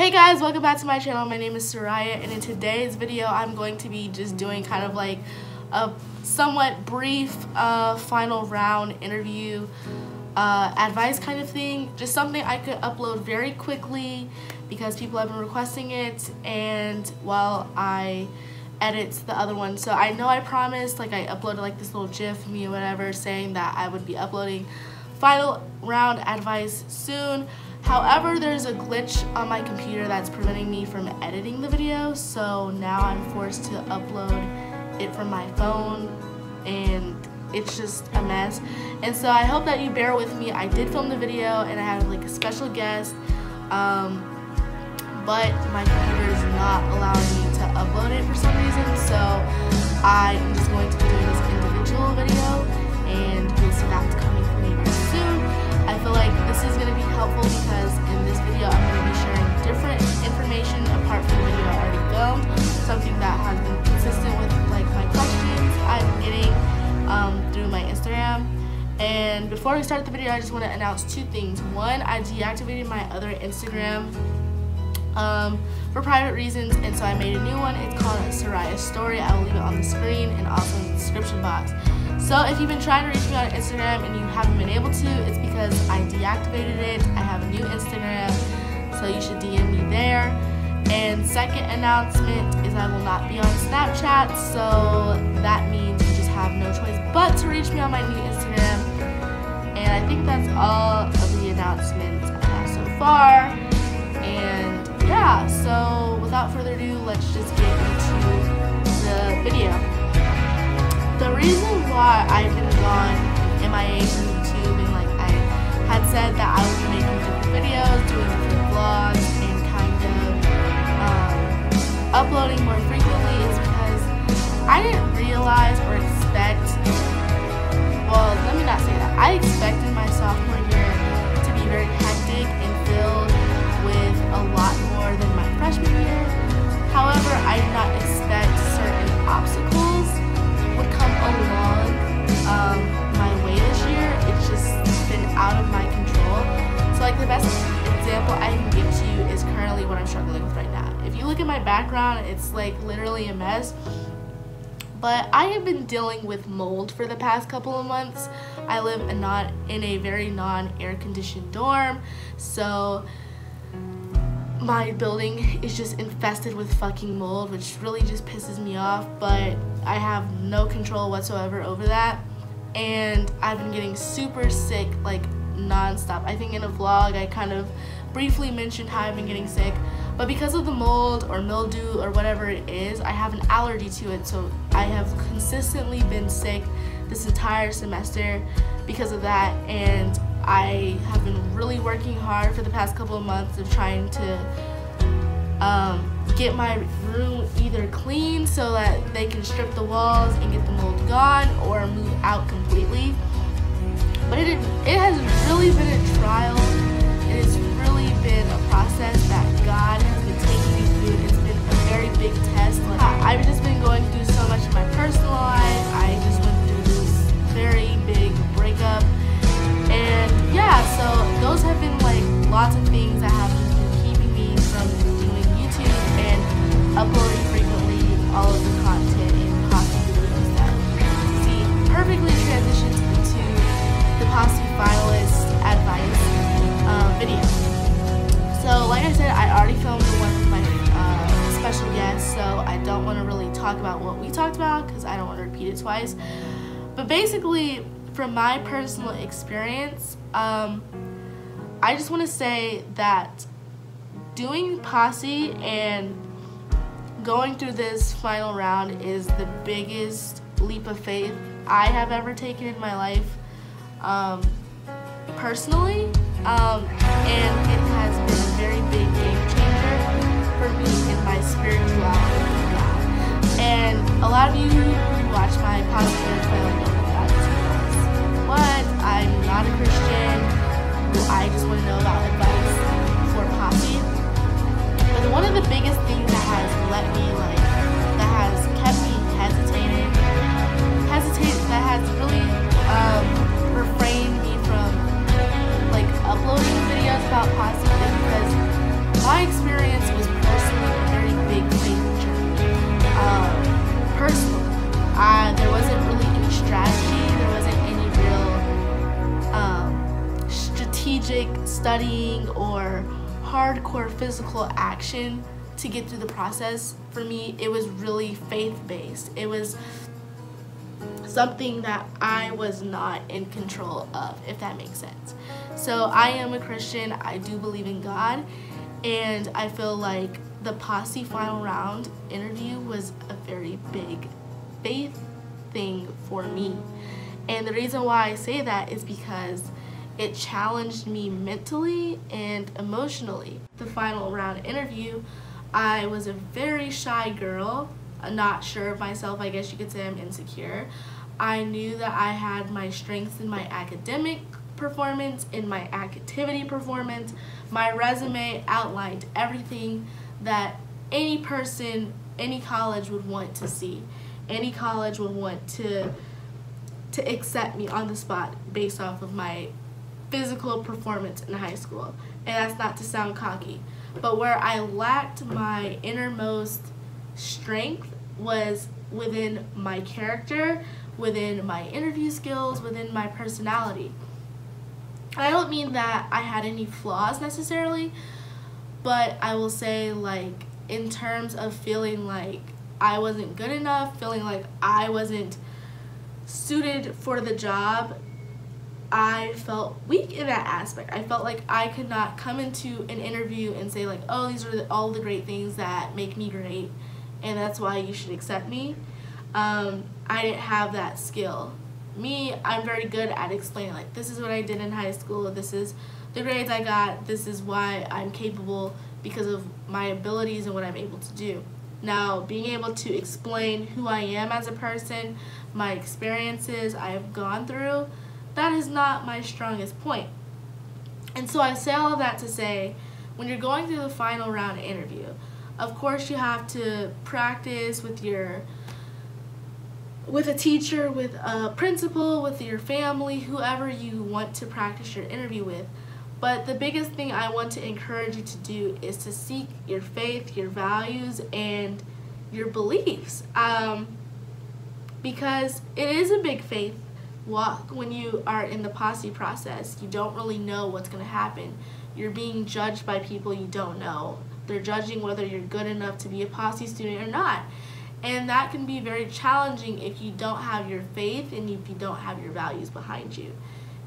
Hey guys, welcome back to my channel. My name is Soraya, and in today's video I'm going to be just doing kind of like a somewhat brief final round interview advice kind of thing. Just something I could upload very quickly because people have been requesting it, and while I edit the other one. So I know I promised, like I uploaded like this little gif of me or whatever saying that I would be uploading final round advice soon. However, there's a glitch on my computer that's preventing me from editing the video, so now I'm forced to upload it from my phone, and it's just a mess. And so I hope that you bear with me. I did film the video and I had like a special guest, but my computer is not allowing me to upload it for some reason, so I'm just going to be doing this individual video, and you'll see that's coming from me very soon. I feel like this is going to be helpful because in this video I'm going to be sharing different information apart from the video I already filmed, something that has been consistent with like my questions I'm getting through my Instagram. And before we start the video, I just want to announce two things. One, I deactivated my other Instagram for private reasons, and so I made a new one. It's called Soraya Story. I will leave it on the screen and also in the description box. So if you've been trying to reach me on Instagram and you haven't been able to, it's because I deactivated it. I have a new Instagram, so you should DM me there. And second announcement is I will not be on Snapchat, so that means you just have no choice but to reach me on my new Instagram. And I think that's all of the announcements I have so far. And yeah, so without further ado, let's just get into the video. The reason why I've been gone MIA from YouTube, and like I had said that I would be making different videos, doing different vlogs, and kind of uploading more frequently, is because I didn't realize or expect, well, let me not say that. I expected my sophomore year to be very hectic and filled with a lot more than my freshman year. However, I did not expect certain obstacles would come along my way this year. It's just been out of my control. So like the best example I can give to you is currently what I'm struggling with right now. If you look at my background, it's like literally a mess. But I have been dealing with mold for the past couple of months. I live in a very non-air conditioned dorm, so my building is just infested with fucking mold, which really just pisses me off, but I have no control whatsoever over that. And I've been getting super sick like non-stop. I think in a vlog I kind of briefly mentioned how I've been getting sick, but because of the mold or mildew or whatever it is, I have an allergy to it, so I have consistently been sick this entire semester because of that. And I have been really working hard for the past couple of months of trying to get my room either clean so that they can strip the walls and get the mold gone, or move out completely. But it has really been a trial. It has really been a process that God has been taking me through. It's been a very big test. Like, I've just been going through so much in my personal life. I just went through this very big breakup. And yeah, so those have been like lots of things that have just been keeping me from doing YouTube and uploading frequently all of the content and Posse videos that you see perfectly transitions into the Posse finalist advice video. So like I said, I already filmed the one with my special guest, so I don't want to really talk about what we talked about because I don't want to repeat it twice. But basically, from my personal experience, I just want to say that doing Posse and going through this final round is the biggest leap of faith I have ever taken in my life, personally, and it has been a very big game changer for me in my spirituality with God. And a lot of you who watch my Posse videos probably know that but I'm not a Christian. I just want to know about advice for Posse. But one of the biggest things that has let me that has kept me hesitating, that has really refrained me from like uploading videos about Posse is because my experience was personally a very big faith journey. Personally, there wasn't really any strategy, there wasn't any real strategic studying or hardcore physical action to get through the process. For me, it was really faith-based. It was something that I was not in control of, if that makes sense. So I am a Christian, I do believe in God, and I feel like the Posse final round interview was a very big faith thing for me. And the reason why I say that is because it challenged me mentally and emotionally. The final round interview, I was a very shy girl, not sure of myself. I guess you could say I'm insecure. I knew that I had my strengths in my academic performance, in my activity performance. My resume outlined everything that any person, any college would want to see. Any college would want to accept me on the spot based off of my physical performance in high school. And that's not to sound cocky, but where I lacked my innermost strength was within my character, within my interview skills, within my personality. I don't mean that I had any flaws necessarily, but I will say, like, in terms of feeling like I wasn't good enough, feeling like I wasn't suited for the job, I felt weak in that aspect. I felt like I could not come into an interview and say like, oh, these are all the great things that make me great, and that's why you should accept me. I didn't have that skill. Me, I'm very good at explaining, like, this is what I did in high school, this is the grades I got, this is why I'm capable because of my abilities and what I'm able to do. Now, being able to explain who I am as a person, my experiences I have gone through, that is not my strongest point. And so I say all of that to say, when you're going through the final round interview, of course you have to practice with a teacher, with a principal, with your family, whoever you want to practice your interview with. But the biggest thing I want to encourage you to do is to seek your faith, your values, and your beliefs. Because it is a big faith walk when you are in the Posse process. You don't really know what's going to happen. You're being judged by people you don't know. They're judging whether you're good enough to be a Posse student or not. And that can be very challenging if you don't have your faith and if you don't have your values behind you.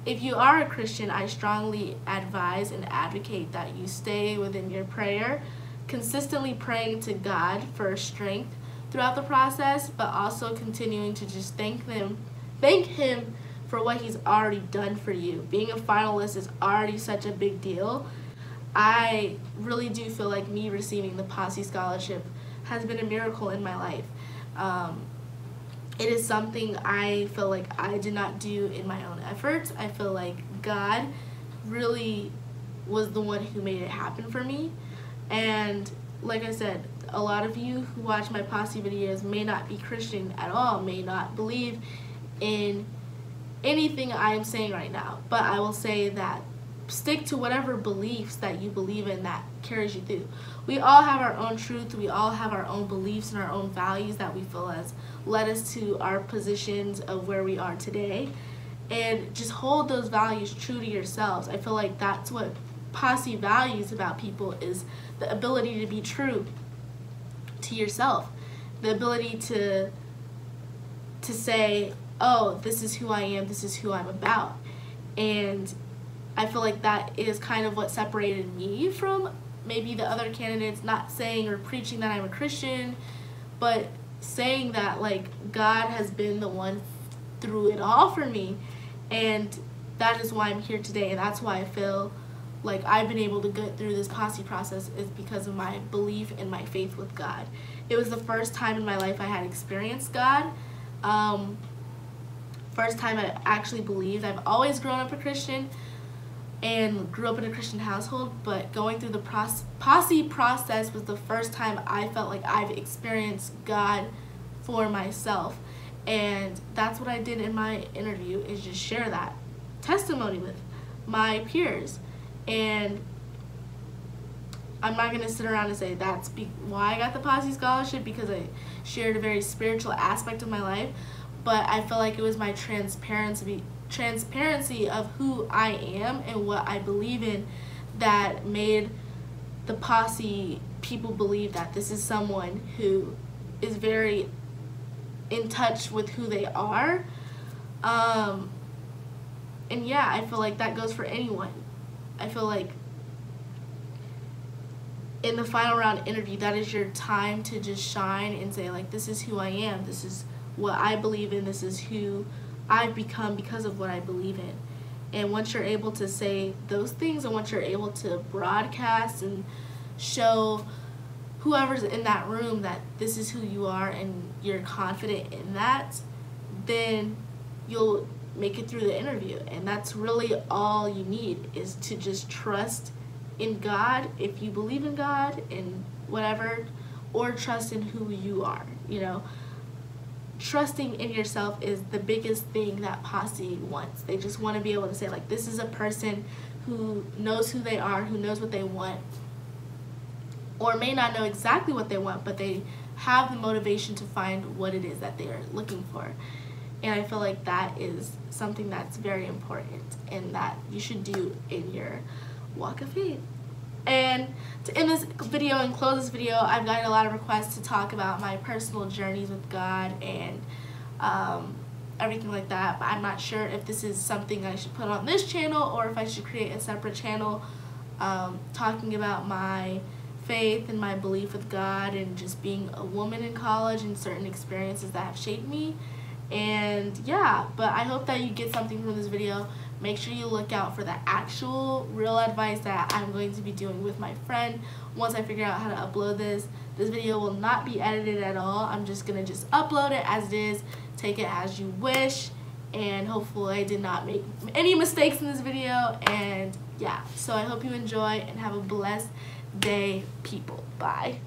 If you are a Christian, I strongly advise and advocate that you stay within your prayer, consistently praying to God for strength throughout the process, but also continuing to just thank Him for what He's already done for you. Being a finalist is already such a big deal. I really do feel like me receiving the Posse scholarship has been a miracle in my life. It is something I feel like I did not do in my own efforts. I feel like God really was the one who made it happen for me. And like I said, a lot of you who watch my Posse videos may not be Christian at all, may not believe in anything I am saying right now. But I will say that stick to whatever beliefs that you believe in that carries you through. We all have our own truth, we all have our own beliefs and our own values that we feel has led us to our positions of where we are today. And just hold those values true to yourselves. I feel like that's what Posse values about people, is the ability to be true to yourself. The ability to say, oh, this is who I am, this is who I'm about. And I feel like that is kind of what separated me from maybe the other candidates, not saying or preaching that I'm a Christian, but saying that like God has been the one through it all for me, and that is why I'm here today, and that's why I feel like I've been able to get through this Posse process, is because of my belief and my faith with God. It was the first time in my life I had experienced God. First time I actually believed. I've always grown up a Christian and grew up in a Christian household, but going through the Posse process was the first time I felt like I've experienced God for myself. And that's what I did in my interview, is just share that testimony with my peers. And I'm not going to sit around and say that's why I got the Posse scholarship, because I shared a very spiritual aspect of my life, but I feel like it was my transparency of who I am and what I believe in that made the Posse people believe that this is someone who is very in touch with who they are. And yeah, I feel like that goes for anyone. I feel like in the final round interview, that is your time to just shine and say, like, this is who I am, this is what I believe in, this is who I've become because of what I believe in. And once you're able to say those things, and once you're able to broadcast and show whoever's in that room that this is who you are and you're confident in that, then you'll make it through the interview. And that's really all you need, is to just trust in God, if you believe in God and whatever, or trust in who you are. You know, trusting in yourself is the biggest thing that Posse wants. They just want to be able to say, like, this is a person who knows who they are, who knows what they want, or may not know exactly what they want, but they have the motivation to find what it is that they are looking for. And I feel like that is something that's very important and that you should do in your walk of faith. And to end this video and close this video, I've gotten a lot of requests to talk about my personal journeys with God and everything like that. But I'm not sure if this is something I should put on this channel or if I should create a separate channel talking about my faith and my belief with God and just being a woman in college and certain experiences that have shaped me. And yeah, but I hope that you get something from this video. Make sure you look out for the actual real advice that I'm going to be doing with my friend once I figure out how to upload this. This video will not be edited at all. I'm just gonna upload it as it is, take it as you wish, and hopefully I did not make any mistakes in this video. And yeah, so I hope you enjoy and have a blessed day, people. Bye.